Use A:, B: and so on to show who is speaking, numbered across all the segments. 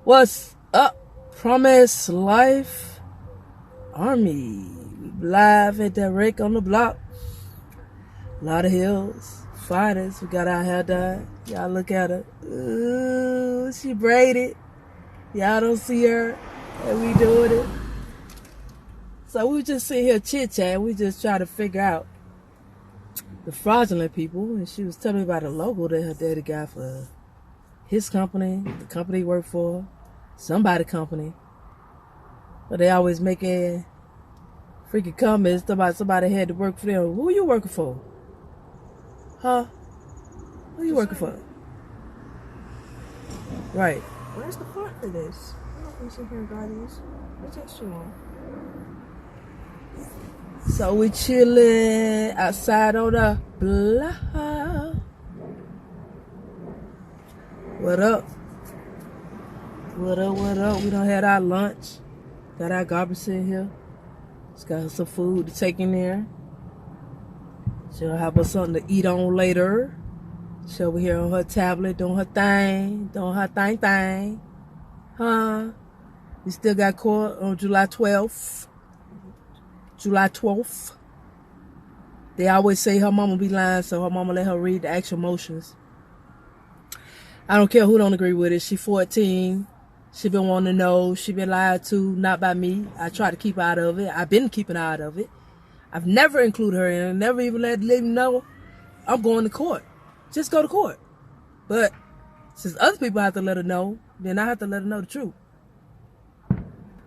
A: What's up, Promise Life Army? Live and direct on the block. A lot of hills. Finest. We got our hair done. Y'all look at her. Ooh, she braided. Y'all don't see her. And we doing it. So we just sit here chit-chat. We just try to figure out the fraudulent people. And she was telling me about a logo that her daddy got for his company, the company he worked for, somebody company. But they always making freaking comments about somebody had to work for them. Who you working for? Huh? Who you working for? Right.
B: Where's the font for this? I don't know if we sit here and draw these. What text you on?
A: So we chilling outside on the block. What up? What up, what up? We done had our lunch. Got our garbage in here. Just got some food to take in there. She'll have us something to eat on later. She'll be here on her tablet doing her thing. Doing her thing. Huh? We still got court on July 12th. July 12th. They always say her mama be lying, so her mama let her read the actual motions. I don't care who don't agree with it. She 14. She been wanting to know. She been lied to, not by me. I try to keep her out of it. I've been keeping her out of it. I've never included her in it. Never even let him know I'm going to court. Just go to court. But since other people have to let her know, then I have to let her know the truth.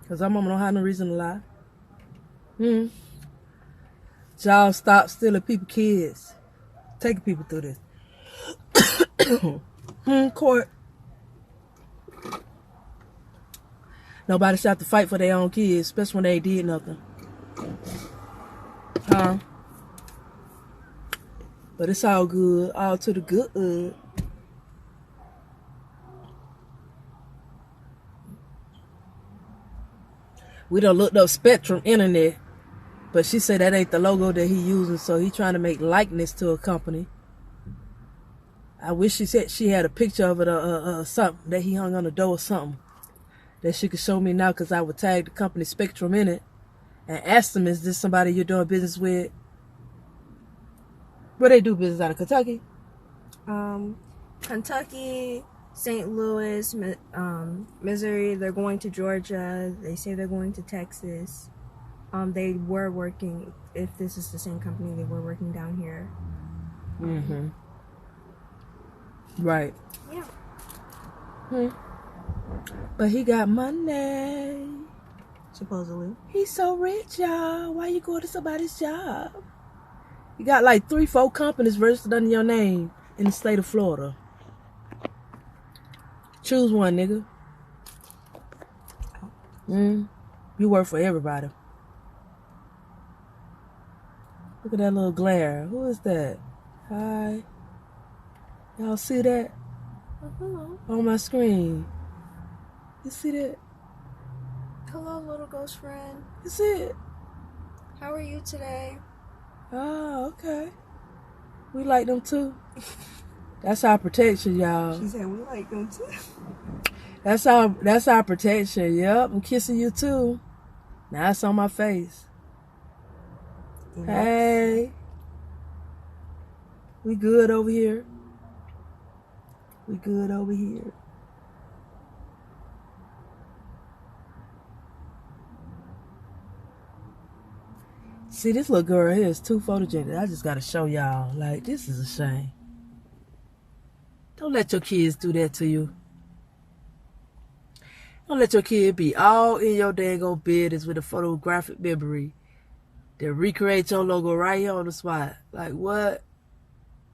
A: Because her mama don't have no reason to lie. Y'all stop stealing people's kids. Taking people through this. Court. Nobody should have to fight for their own kids, especially when they did nothing. Huh? But it's all good. All to the good. We done looked up Spectrum Internet. But she said that ain't the logo that he using, so he trying to make likeness to a company. I wish she said she had a picture of it or something that he hung on the door or something that she could show me now, because I would tag the company Spectrum in it and ask them, is this somebody you're doing business with? Where they do business out of Kentucky?
B: Kentucky, St. Louis, Missouri. They're going to Georgia. They say they're going to Texas. They were working, if this is the same company, they were working down here.
A: Mm-hmm. Right.
B: Yeah.
A: But he got money.
B: Supposedly.
A: He's so rich, y'all. Why you going to somebody's job? You got like 3-4 companies registered under your name in the state of Florida. Choose one, nigga. You work for everybody. Look at that little glare. Who is that? Hi. Y'all see that?
B: Hello.
A: On my screen. You see that?
B: Hello, little ghost friend.
A: You see it?
B: How are you today?
A: Oh, okay. We like them too. That's our protection, y'all.
B: She said we like them too.
A: That's our protection. Yep, I'm kissing you too. Now it's on my face. Yes. Hey. We good over here. We good over here. See, this little girl here is too photogenic. I just gotta show y'all. Like, this is a shame. Don't let your kids do that to you. Don't let your kid be all in your daggone business with a photographic memory that recreate your logo right here on the spot. Like, what?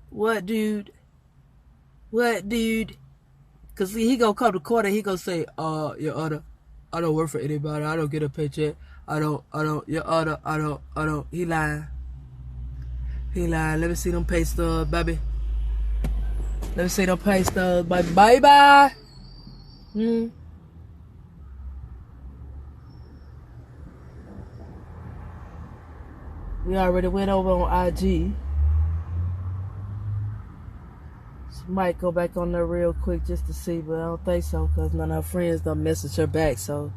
A: What, dude? What, dude? Because he gonna come to court and he gonna say, Your Honor, I don't work for anybody. I don't get a paycheck. Your Honor, I don't. He lying. Let me see them pay stubs, baby. Let me see them pay stubs, baby. Bye-bye. We already went over on IG. might go back on there real quick just to see, but I don't think so because none of her friends don't message her back. So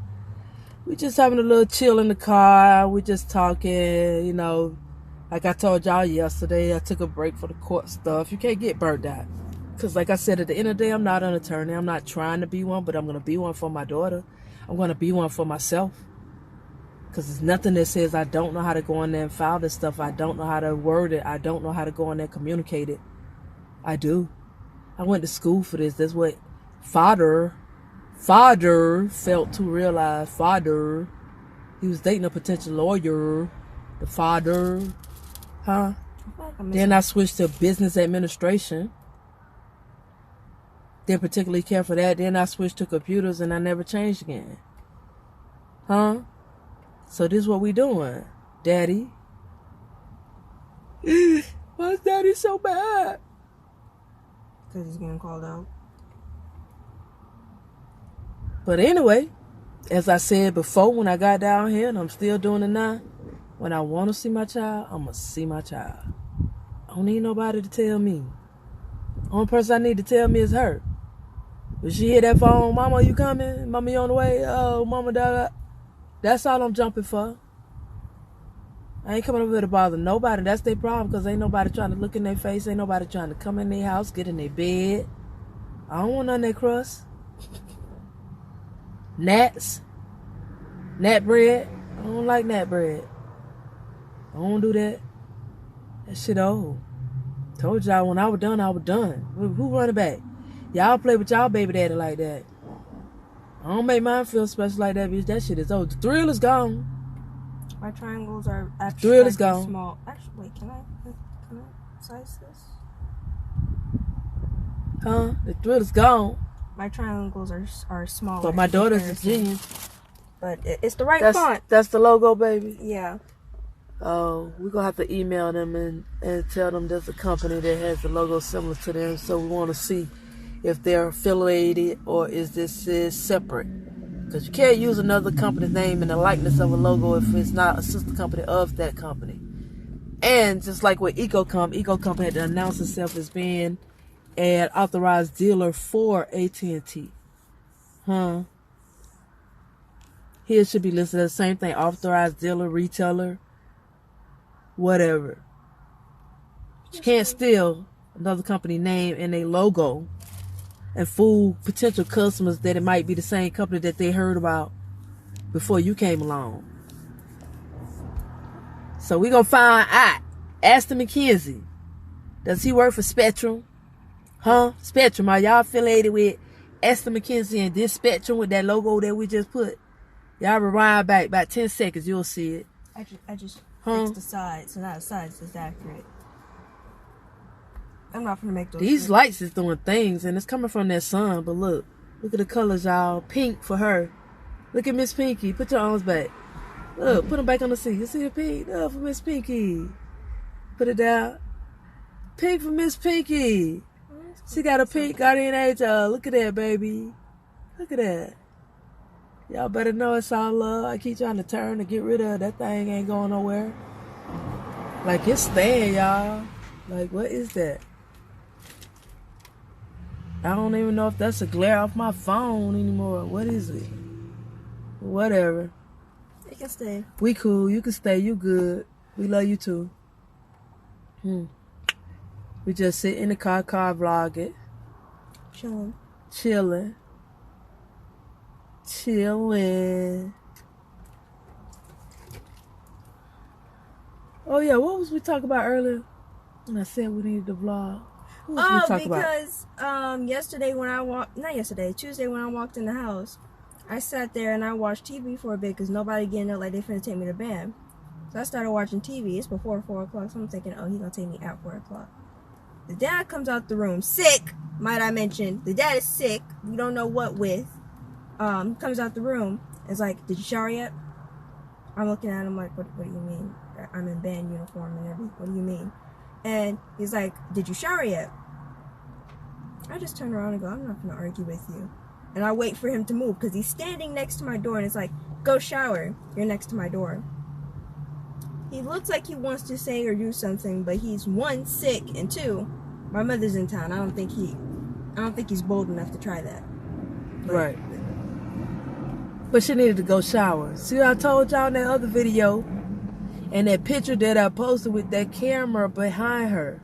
A: we just having a little chill in the car. We just talking, you know. Like I told y'all yesterday, I took a break for the court stuff. You can't get burnt out. Because like I said, at the end of the day, I'm not an attorney. I'm not trying to be one, but I'm going to be one for my daughter. I'm going to be one for myself. Because there's nothing that says I don't know how to go in there and file this stuff. I don't know how to word it. I don't know how to go in there and communicate it. I do. I went to school for this. That's what father felt to realize. Father, he was dating a potential lawyer. The father, huh? Then I switched to business administration. Didn't particularly care for that. Then I switched to computers and I never changed again. Huh? So this is what we doing, Daddy. Why's Daddy so bad?
B: Because he's getting called out.
A: But anyway, as I said before when I got down here, and I'm still doing it now, when I want to see my child, I'm going to see my child. I don't need nobody to tell me. Only person I need to tell me is her. When she hear that phone, Mama, you coming? Mama, you on the way? Oh, Mama, da. That's all I'm jumping for. I ain't coming over here to bother nobody. That's their problem because ain't nobody trying to look in their face. Ain't nobody trying to come in their house, get in their bed. I don't want none of that crust. Gnats. Gnat bread. I don't like gnat bread. I don't do that. That shit old. Told y'all when I was done, I was done. Who running back? Y'all play with y'all baby daddy like that. I don't make mine feel special like that, bitch. That shit is old. The thrill is gone.
B: My triangles are actually
A: thrill is gone.
B: Small. Actually, wait, can I size this?
A: Huh? The thrill is gone.
B: My triangles are smaller.
A: But my daughter's a genius.
B: But it's the right font.
A: That's the logo, baby?
B: Yeah.
A: Oh, we're going to have to email them and tell them there's a company that has a logo similar to them. So we want to see if they're affiliated or is separate. Because you can't use another company's name in the likeness of a logo if it's not a sister company of that company. And just like with EcoComp had to announce itself as being an authorized dealer for AT&T. Huh? Here it should be listed as the same thing. Authorized dealer, retailer, whatever. You can't steal another company name and a logo and fool potential customers that it might be the same company that they heard about before you came along. So we're going to find out. Aston McKenzie. Does he work for Spectrum? Huh? Spectrum. Are y'all affiliated with Aston McKenzie and this Spectrum with that logo that we just put? Y'all rewind back about 10 seconds. You'll see it.
B: I just fixed the sides. So now the sides is accurate. I'm not gonna make those.
A: These lights is doing things, and it's coming from that sun. But look at the colors, y'all. Pink for her. Look at Miss Pinky. Put your arms back. Look, put them back on the seat. You see the pink? Look for Miss Pinky. Put it down. Pink for Miss Pinky. She got a pink guardian angel. Look at that, baby. Look at that. Y'all better know it's all love. I keep trying to turn to get rid of it. That thing ain't going nowhere. Like it's staying, y'all. Like what is that? I don't even know if that's a glare off my phone anymore. What is it? Whatever.
B: It can stay.
A: We cool. You can stay. You good. We love you too. We just sit in the car vlog it. Chillin. Oh yeah, what was we talking about earlier? When I said we needed to vlog.
B: Because Tuesday when I walked in the house, I sat there and I watched TV for a bit because nobody getting up like they finna take me to bed. So I started watching TV. It's before 4 o'clock, so I'm thinking, oh, he's gonna take me at 4 o'clock. The dad comes out the room, sick, might I mention. The dad is sick. We don't know what with. Comes out the room. It's like, did you shower yet? I'm looking at him like, what do you mean? I'm in band uniform and everything. What do you mean? And he's like, did you shower yet? I just turn around and go, I'm not going to argue with you. And I wait for him to move because he's standing next to my door and it's like, go shower. You're next to my door. He looks like he wants to say or do something, but he's one, sick, and two, my mother's in town. I don't think he I don't think he's bold enough to try that.
A: Right. But she needed to go shower. See what I told y'all in that other video? And that picture that I posted with that camera behind her.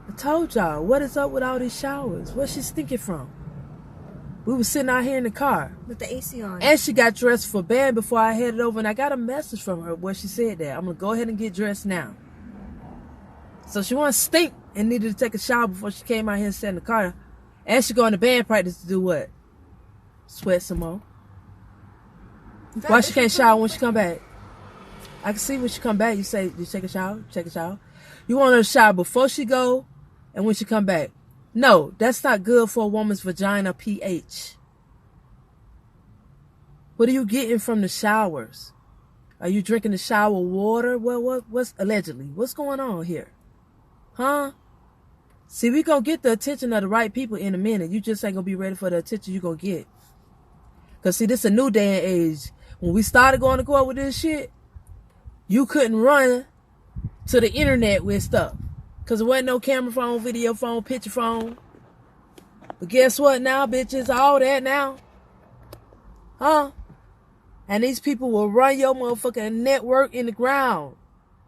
A: I told y'all, what is up with all these showers? Where's she stinking from? We were sitting out here in the car.
B: With the AC on.
A: And she got dressed for bed before I headed over. And I got a message from her where she said that. I'm going to go ahead and get dressed now. So she wanted to stink and needed to take a shower before she came out here and sat in the car. And she going to band practice to do what? Sweat some more. Why she can't shower when she come back? I can see when she come back, you say, you take a shower? Take a shower. You want her to shower before she go and when she come back. No, that's not good for a woman's vagina pH. What are you getting from the showers? Are you drinking the shower water? What's allegedly? What's going on here? Huh? See, we gonna get the attention of the right people in a minute. You just ain't gonna be ready for the attention you gonna get. Because, see, this is a new day and age. When we started going to court with this shit, you couldn't run to the internet with stuff. Because there wasn't no camera phone, video phone, picture phone. But guess what now, bitches? All that now. Huh? And these people will run your motherfucking network in the ground.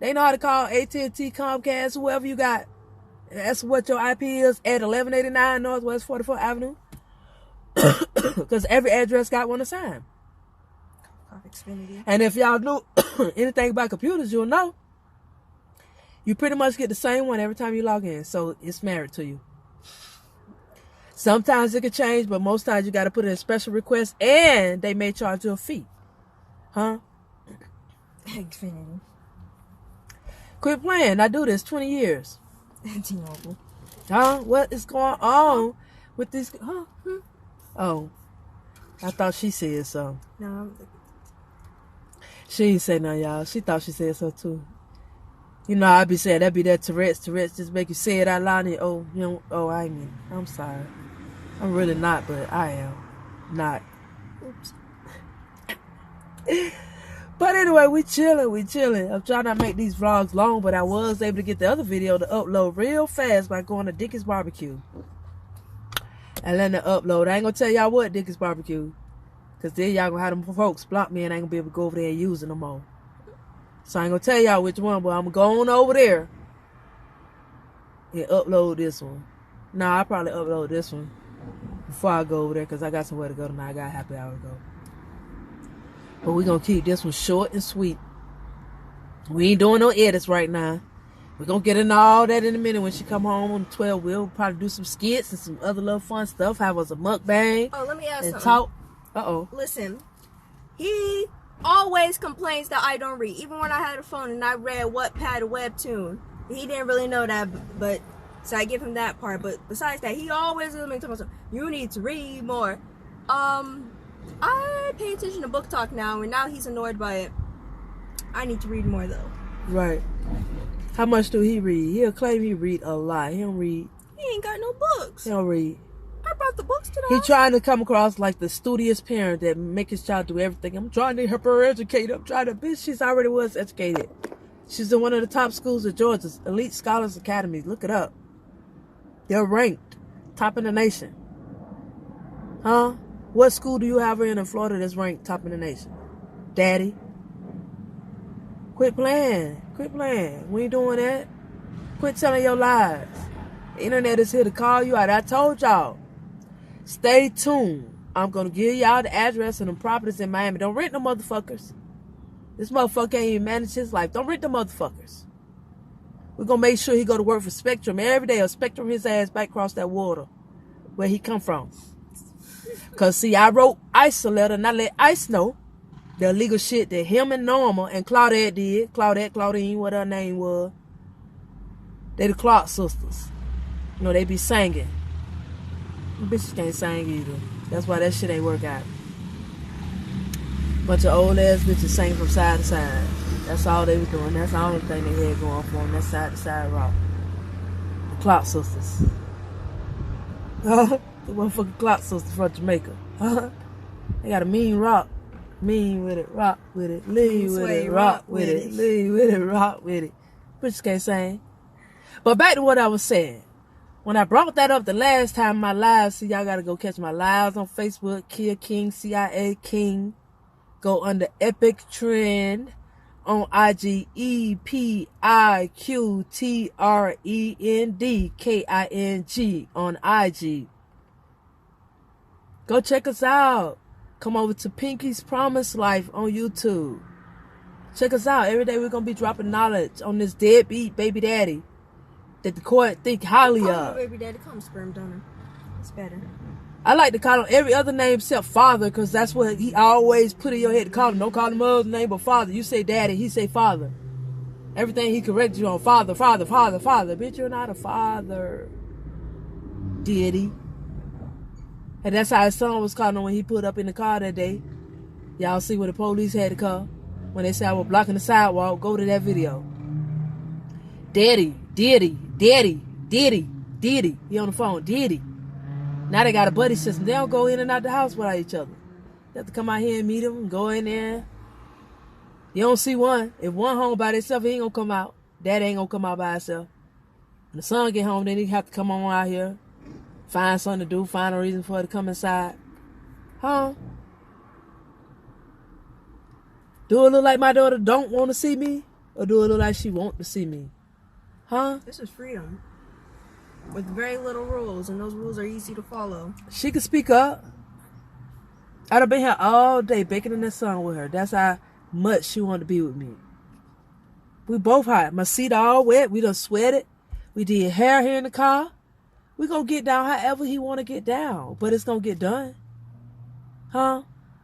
A: They know how to call AT&T, Comcast, whoever you got. That's what your IP is at 1189 Northwest 44th Avenue. Because every address got one assigned. And if y'all knew anything about computers, you'll know. You pretty much get the same one every time you log in. So it's married to you. Sometimes it can change, but most times you got to put in a special request and they may charge you a fee. Huh?
B: Xfinity.
A: Quit playing. I do this 20 years.
B: T-Mobile.
A: Huh? What is going on with these? Huh? Oh. I thought she said something.
B: No.
A: She ain't say nothing, y'all. She thought she said so too. You know, I be saying that be that Tourette's just make you say it out loud and I mean, I'm sorry. I'm really not, but I am not. Oops. But anyway, we chilling. I'm trying not to make these vlogs long, but I was able to get the other video to upload real fast by going to Dickie's Barbecue. And letting it upload. I ain't gonna tell y'all what Dickie's Barbecue. Because then y'all gonna have them folks block me and I ain't gonna be able to go over there and use it no more. So I ain't gonna tell y'all which one, but I'm gonna go on over there and upload this one. Nah, I'll probably upload this one before I go over there because I got somewhere to go tonight. I got a happy hour to go. But we're gonna keep this one short and sweet. We ain't doing no edits right now. We're gonna get into all that in a minute when she come home on the 12. We'll probably do some skits and some other little fun stuff. Have us a mukbang.
B: Oh, let me ask
A: and
B: something.
A: Talk. Uh-oh.
B: Listen, he always complains that I don't read. Even when I had a phone and I read Wattpad or Webtoon, he didn't really know that, but so I give him that part. But besides that, he always tells me, you need to read more. I pay attention to book talk now, and now he's annoyed by it. I need to read more, though.
A: Right. How much do he read? He'll claim he read a lot. He don't read.
B: He ain't got no books.
A: He don't read.
B: I brought the books to the
A: He
B: house.
A: trying to come across like the studious parent that make his child do everything. I'm trying to help her educate. I'm trying to... Bitch, she's already was educated. She's in one of the top schools of Georgia's Elite Scholars Academy. Look it up. They're ranked top in the nation. Huh? What school do you have her in Florida that's ranked top in the nation? Daddy? Quit playing. Quit playing. We ain't doing that. Quit telling your lies. The internet is here to call you out. I told y'all. Stay tuned. I'm going to give y'all the address and the properties in Miami. Don't rent no motherfuckers. This motherfucker can't even manage his life. Don't rent the motherfuckers. We're going to make sure he go to work for Spectrum every day or Spectrum his ass back across that water where he come from. Because, see, I wrote ICE a letter and I let ICE know the illegal shit that him and Norma and Claudette did. Claudine, what her name was. They the Clark sisters. You know, they be singing. Bitches can't sing either. That's why that shit ain't work out. Bunch of old ass bitches singing from side to side. That's all they was doing. That's the only thing they had going for them. That side to side rock. The Clark sisters. The motherfucking Clark sisters from Jamaica. They got a mean rock. Mean with it, rock with it, lean with it, rock with it, lean with it, rock with it. Bitches can't sing. But back to what I was saying. When I brought that up the last time, my lives, see, y'all got to go catch my lives on Facebook, Kia King, CIA King. Go under Epic Trend on IG, EPIQTRENDKING on IG. Go check us out. Come over to Pinky's Promise Life on YouTube. Check us out. Every day we're going to be dropping knowledge on this deadbeat baby daddy that the court think highly of.
B: Baby daddy, call him sperm donor. It's better.
A: I like to call him every other name except father, because that's what he always put in your head to call him. Don't call him other name but father. You say daddy, he say father. Everything he corrects you on, father. Bitch, you're not a father. Diddy. And that's how his son was calling him when he put up in the car that day. Y'all see where the police had to come. When they said I was blocking the sidewalk, go to that video. Daddy. He on the phone, Diddy. Now they got a buddy system. They don't go in and out the house without each other. They have to come out here and meet him and go in there. You don't see one. If one home by himself, he ain't gonna come out. Daddy ain't gonna come out by himself. When the son get home, then he have to come on out here. Find something to do. Find a reason for her to come inside. Huh? Do it look like my daughter don't want to see me? Or do it look like she want to see me? Huh?
B: This is freedom. With very little rules, and those rules are easy to follow.
A: She can speak up. I'd have been here all day baking in the sun with her. That's how much she wanted to be with me. We both hot. My seat all wet. We done sweated. We did hair here in the car. We gonna get down however he want to get down. But it's gonna get done. Huh?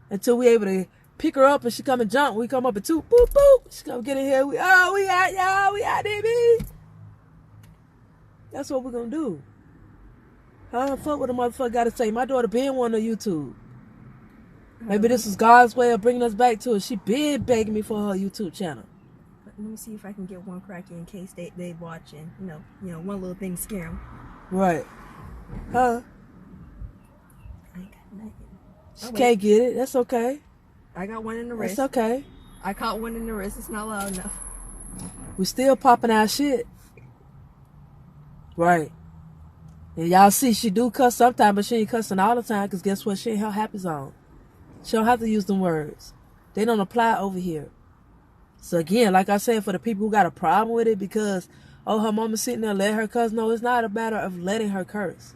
A: Until we able to pick her up and she come and jump. We come up at 2. Boop, boop. She come get in here. We out, y'all. We out, baby. That's what we're gonna do. Huh? Fuck what the motherfucker gotta say. My daughter been one on YouTube. Maybe this is God's way of bringing us back to it. She been begging me for her YouTube channel.
B: Let me see if I can get one cracky in case they watching. You know, one little thing scare them.
A: Right. Huh?
B: I ain't got nothing.
A: She can't get it. That's okay.
B: I got one in the wrist.
A: That's okay.
B: I caught one in the wrist. It's not loud enough.
A: We still popping our shit. Right. And y'all see she do cuss sometimes, but she ain't cussing all the time, because guess what? She ain't her happy zone. She don't have to use them words. They don't apply over here. So again, like I said, for the people who got a problem with it because, oh, her mama sitting there let her cuss. No, it's not a matter of letting her curse.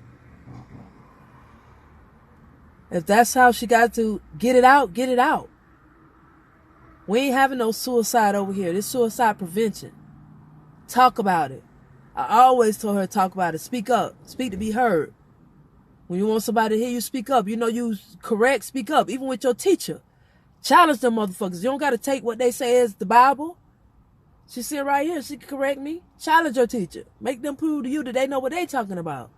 A: If that's how she got to get it out, get it out. We ain't having no suicide over here. This suicide prevention. Talk about it. I always told her to talk about it. Speak up. Speak to be heard. When you want somebody to hear you, speak up. You know you correct, speak up. Even with your teacher. Challenge them motherfuckers. You don't got to take what they say as the Bible. She sit right here. She can correct me. Challenge your teacher. Make them prove to you that they know what they talking about.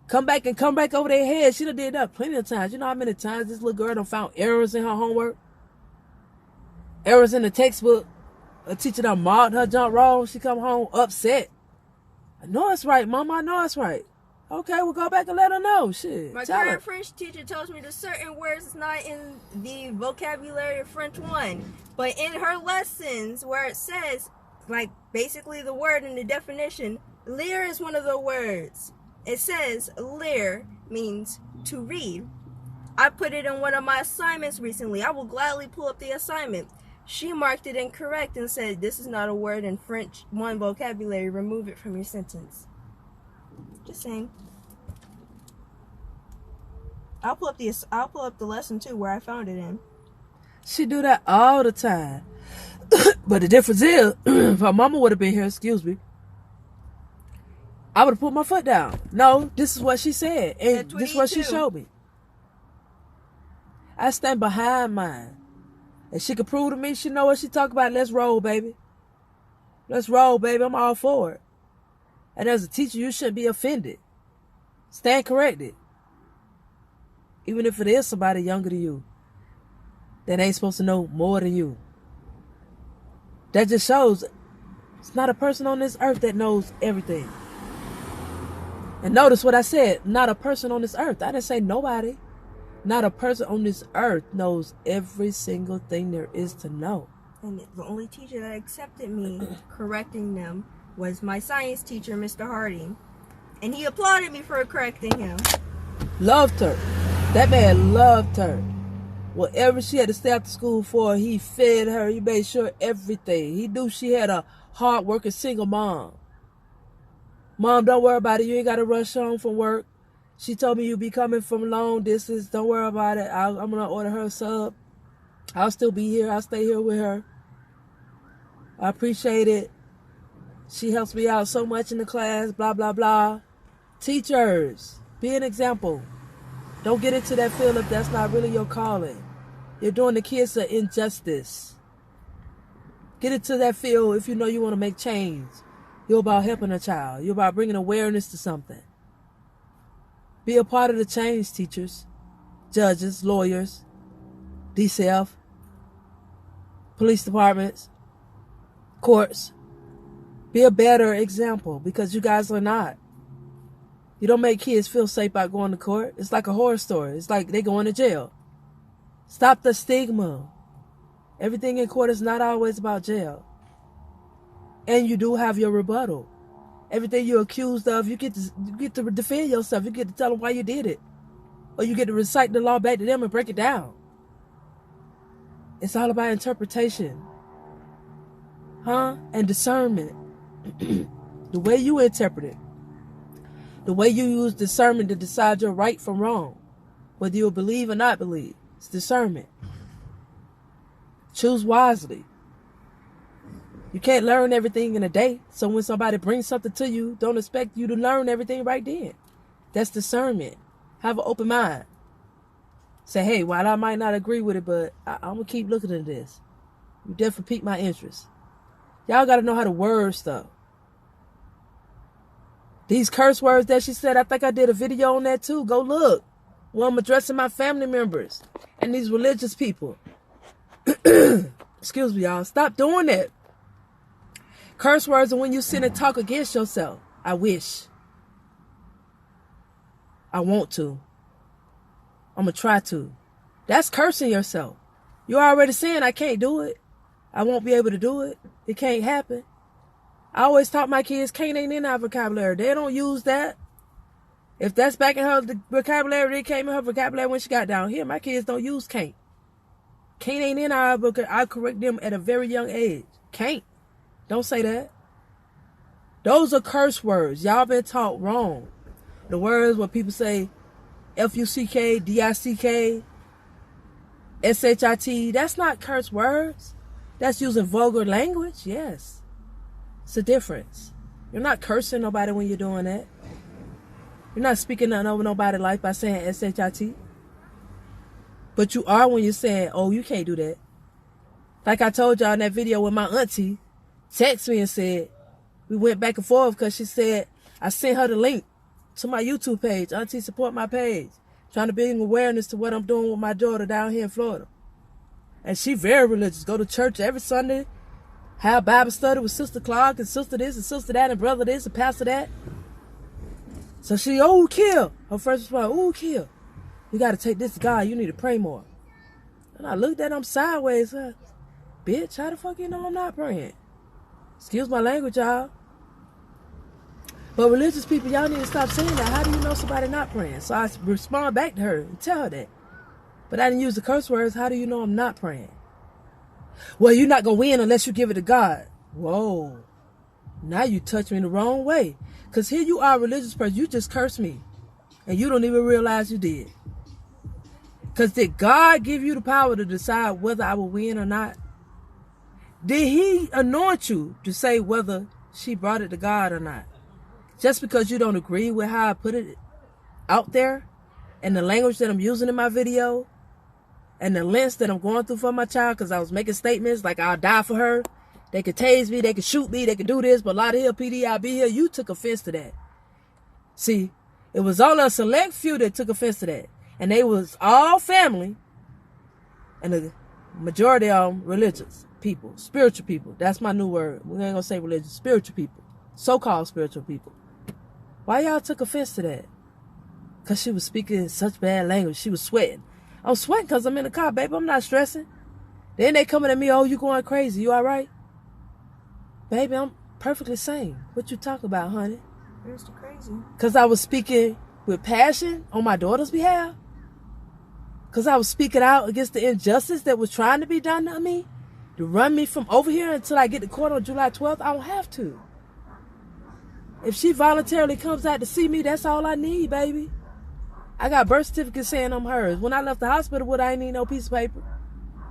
A: Come back over their head. She done did that plenty of times. You know how many times this little girl done found errors in her homework? Errors in the textbook. A teacher done marked her jump wrong. She come home upset. I know it's right, Mama. I know it's right. Okay, we'll go back and let her know. Shit.
B: My current French teacher tells me that certain words is not in the vocabulary of French 1. But in her lessons where it says, like, basically the word in the definition, lire is one of the words. It says lire means to read. I put it in one of my assignments recently. I will gladly pull up the assignment. She marked it incorrect and said, this is not a word in French 1 vocabulary. Remove it from your sentence. Just saying. I'll pull up the lesson too where I found it in.
A: She do that all the time. But the difference is, if her mama would have been here, excuse me, I would have put my foot down. No, this is what she said. And this is what she showed me. I stand behind mine. And she can prove to me she know what she talk about. Let's roll, baby. Let's roll, baby. I'm all for it. And as a teacher, you shouldn't be offended. Stand corrected. Even if it is somebody younger than you that ain't supposed to know more than you. That just shows it's not a person on this earth that knows everything. And notice what I said. Not a person on this earth. I didn't say nobody. Not a person on this earth knows every single thing there is to know.
B: And the only teacher that accepted me correcting them was my science teacher, Mr. Harding. And he applauded me for correcting him.
A: Loved her. That man loved her. Whatever she had to stay after school for, he fed her. He made sure everything. He knew she had a hard-working single mom. Mom, don't worry about it. You ain't got to rush home from work. She told me you be coming from long distance. Don't worry about it. I'm going to order her a sub. I'll still be here. I'll stay here with her. I appreciate it. She helps me out so much in the class, blah, blah, blah. Teachers, be an example. Don't get into that field if that's not really your calling. You're doing the kids an injustice. Get into that field if you know you want to make change. You're about helping a child. You're about bringing awareness to something. Be a part of the change, teachers, judges, lawyers, DCF, police departments, courts. Be a better example because you guys are not. You don't make kids feel safe by going to court. It's like a horror story. It's like they going to jail. Stop the stigma. Everything in court is not always about jail. And you do have your rebuttal. Everything you're accused of, you get to defend yourself. You get to tell them why you did it. Or you get to recite the law back to them and break it down. It's all about interpretation. And discernment. The way you interpret it. The way you use discernment to decide your right from wrong. Whether you'll believe or not believe. It's discernment. Choose wisely. You can't learn everything in a day. So when somebody brings something to you, don't expect you to learn everything right then. That's discernment. Have an open mind. Say, hey, while I might not agree with it, but I'm going to keep looking at this. You definitely piqued my interest. Y'all got to know how to word stuff. These curse words that she said, I think I did a video on that too. Go look. Well, I'm addressing my family members and these religious people. Excuse me, y'all. Stop doing that. Curse words are when you sit and talk against yourself. I wish. I want to. I'm going to try to. That's cursing yourself. You're already saying I can't do it. I won't be able to do it. It can't happen. I always taught my kids can't ain't in our vocabulary. They don't use that. If that's back in her vocabulary, it came in her vocabulary when she got down here. My kids don't use can't. Can't ain't in our vocabulary. I correct them at a very young age. Can't. Don't say that. Those are curse words. Y'all been taught wrong. The words where people say F-U-C-K, D-I-C-K, S-H-I-T. That's not curse words. That's using vulgar language. Yes. It's a difference. You're not cursing nobody when you're doing that. You're not speaking nothing over nobody's life by saying S-H-I-T. But you are when you're saying, oh, you can't do that. Like I told y'all in that video when my auntie texted me and said, we went back and forth because she said, I sent her the link to my YouTube page. Auntie, support my page. Trying to bring awareness to what I'm doing with my daughter down here in Florida. And she very religious. Go to church every Sunday. Have Bible study with Sister Clark and Sister this and Sister that and Brother this and Pastor that. So she, oh, kill. Her first response, oh, kill. You got to take this to God. You need to pray more. And I looked at him sideways. Bitch, how the fuck you know I'm not praying? Excuse my language, y'all. But religious people, y'all need to stop saying that. How do you know somebody not praying? So I respond back to her and tell her that. But I didn't use the curse words. How do you know I'm not praying? Well, you're not going to win unless you give it to God. Whoa. Now you touch me the wrong way. Because here you are, a religious person. You just cursed me. And you don't even realize you did. Because did God give you the power to decide whether I will win or not? Did he anoint you to say whether she brought it to God or not? Just because you don't agree with how I put it out there and the language that I'm using in my video and the lengths that I'm going through for my child, because I was making statements like I'll die for her. They could tase me, they could shoot me, they could do this, but lot of here, PD, I'll be here. You took offense to that. See, it was only a select few that took offense to that. And they was all family. And the majority of them religious people, spiritual people. That's my new word. We ain't gonna say religious, spiritual people. So-called spiritual people. Why y'all took offense to that? Because she was speaking such bad language. She was sweating. I'm sweating because I'm in the car, baby. I'm not stressing. Then they coming at me, oh, you going crazy. You all right? Baby, I'm perfectly sane. What you talk about, honey?
B: It's crazy.
A: Because I was speaking with passion on my daughter's behalf. Because I was speaking out against the injustice that was trying to be done to me. To run me from over here until I get to court on July 12th, I don't have to. If she voluntarily comes out to see me, that's all I need, baby. I got birth certificate saying I'm hers. When I left the hospital, I ain't need no piece of paper.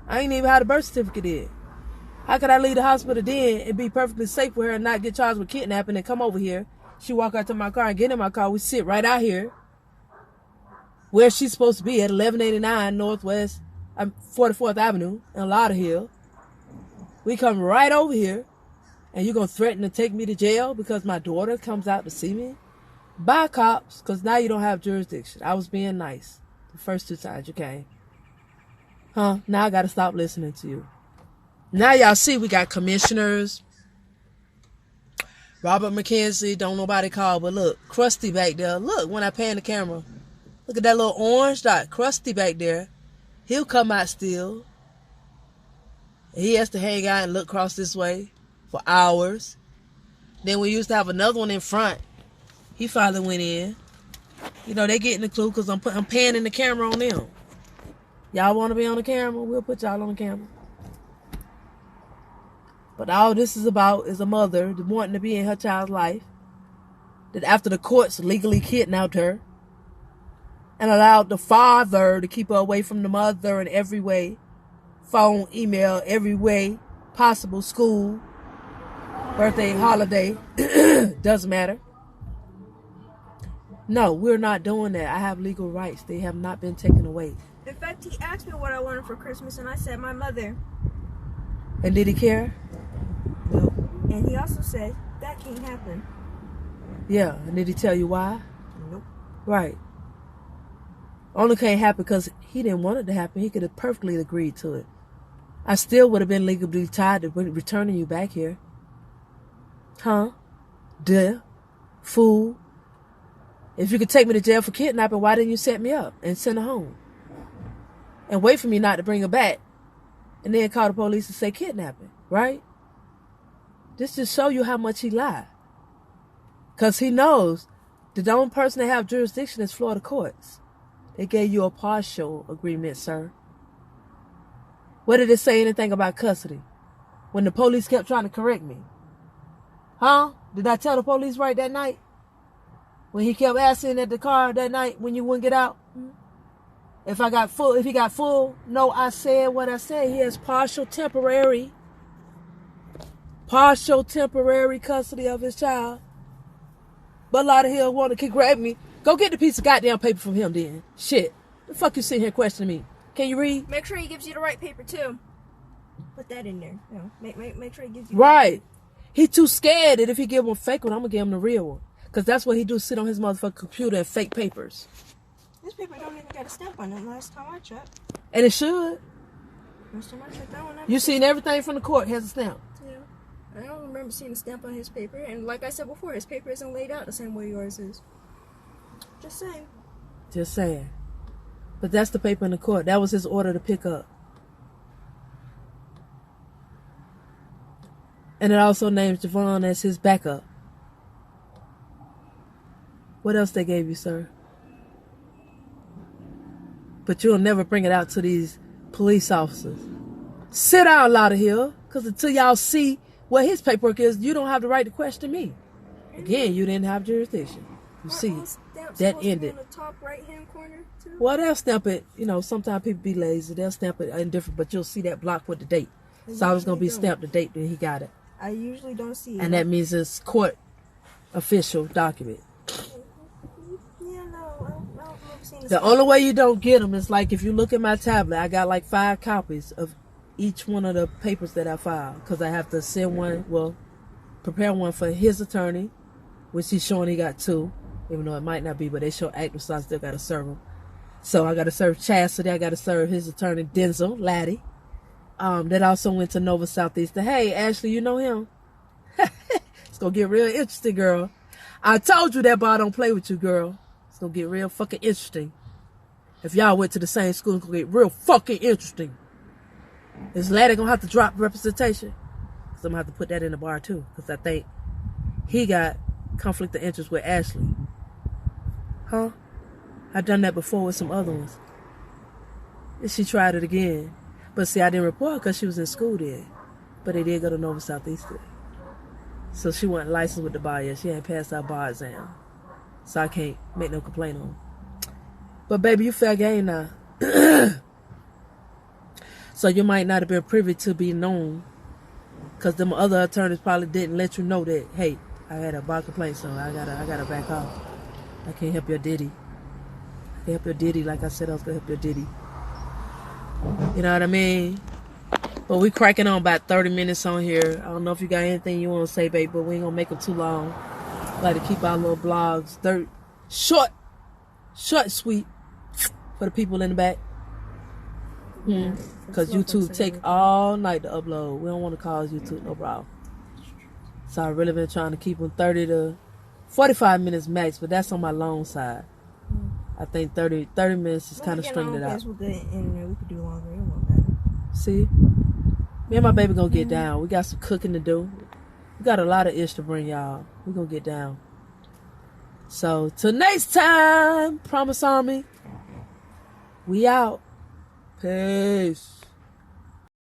A: I ain't even had a birth certificate in. How could I leave the hospital then and be perfectly safe with her and not get charged with kidnapping and come over here? She walk out to my car and get in my car. We sit right out here where she's supposed to be at 1189 Northwest 44th Avenue in Lauderhill. We come right over here and you're going to threaten to take me to jail because my daughter comes out to see me? Bye, cops, because now you don't have jurisdiction. I was being nice the first 2 times you came. Huh? Now I got to stop listening to you. Now y'all see we got commissioners. Robert McKenzie, don't nobody call, but look, Krusty back there. Look, when I pan the camera, look at that little orange dot, Krusty back there. He'll come out still. He has to hang out and look across this way for hours. Then we used to have another one in front. He finally went in. You know, they getting the clue because I'm panning the camera on them. Y'all want to be on the camera? We'll put y'all on the camera. But all this is about is a mother wanting to be in her child's life. That after the courts legally kidnapped her and allowed the father to keep her away from the mother in every way. Phone, email, every way possible, school, birthday, holiday, doesn't matter. No, we're not doing that. I have legal rights. They have not been taken away.
B: In fact, he asked me what I wanted for Christmas, and I said my mother.
A: And did he care?
B: No. And he also said, that can't happen.
A: Yeah, and did he tell you why?
B: Nope.
A: Right. Only can't happen because he didn't want it to happen. He could have perfectly agreed to it. I still would have been legally tied to returning you back here. Huh? Duh. Fool. If you could take me to jail for kidnapping, why didn't you set me up and send her home? And wait for me not to bring her back. And then call the police and say kidnapping, right? This just show you how much he lied. Because he knows that the only person that have jurisdiction is Florida courts. They gave you a partial agreement, sir. What did it say anything about custody? When the police kept trying to correct me. Huh? Did I tell the police right that night? When he kept asking at the car that night when you wouldn't get out? If he got full, no, I said what I said. He has partial temporary custody of his child. But Lauderhill wanted to grab me. Go get the piece of goddamn paper from him then. Shit. The fuck you sitting here questioning me? Can you read?
B: Make sure he gives you the right paper too. Put that in there. No, make sure he gives you
A: right. He too scared that if he give him a fake one, I'm gonna give him the real one. Because that's what he do, sit on his motherfucking computer and fake papers.
B: This paper don't even got a stamp on it last time I checked.
A: And it should.
B: Last time I checked that one.
A: You seen everything from the court has a stamp.
B: Yeah. I don't remember seeing a stamp on his paper. And like I said before, his paper isn't laid out the same way yours is. Just saying.
A: Just saying. But that's the paper in the court. That was his order to pick up. And it also names Javon as his backup. What else they gave you, sir? But you'll never bring it out to these police officers. Sit down, Lauderhill, because until y'all see what his paperwork is, you don't have the right to question me. Again, you didn't have jurisdiction. You see, that ended.
B: On the top right-hand corner too?
A: Well, they'll stamp it. You know, sometimes people be lazy. They'll stamp it indifferent, but you'll see that block with the date. So I was going to be stamped the date that he got it.
B: I usually don't see it.
A: And that means it's court official document.
B: Yeah, no, I've never seen it.
A: The only way you don't get them is like if you look at my tablet, I got like 5 copies of each one of the papers that I filed. Because I have to send one, well, prepare one for his attorney, which he's showing he got 2. Even though it might not be, but they show active, so I still got to serve them. So I got to serve Chastity. I got to serve his attorney, Denzel Laddie. That also went to Nova Southeastern. Hey, Ashley, you know him? It's going to get real interesting, girl. I told you that boy don't play with you, girl. It's going to get real fucking interesting. If y'all went to the same school, it's going to get real fucking interesting. Is Laddie going to have to drop representation? Because I'm going to have to put that in the bar, too. Because I think he got conflict of interest with Ashley. Huh? I done that before with some other ones. And she tried it again. But see, I didn't report because she was in school then. But they did go to Nova Southeastern. So she wasn't licensed with the bar yet. She hadn't passed our bar exam. So I can't make no complaint on her. But baby, you fair game now. So you might not have been privy to be known. Because them other attorneys probably didn't let you know that, hey, I had a bar complaint, so I gotta back off. I can't help your Diddy. I can't help your Diddy like I said I was gonna help your Diddy. You know what I mean? But we cracking on about 30 minutes on here. I don't know if you got anything you want to say, babe, but we ain't gonna make them too long. Like to keep our little blogs short, sweet for the people in the back. Because YouTube take all night to upload. We don't want to cause YouTube no problem. So I really been trying to keep them 30 to 45 minutes max, but that's on my long side. I think 30 minutes is kind of stringing it out.
B: With good internet, we could do longer. It won't matter.
A: See? Me and my baby gonna get down. We got some cooking to do. We got a lot of ish to bring y'all. We gonna get down. So, till next time, Promise Army, we out. Peace.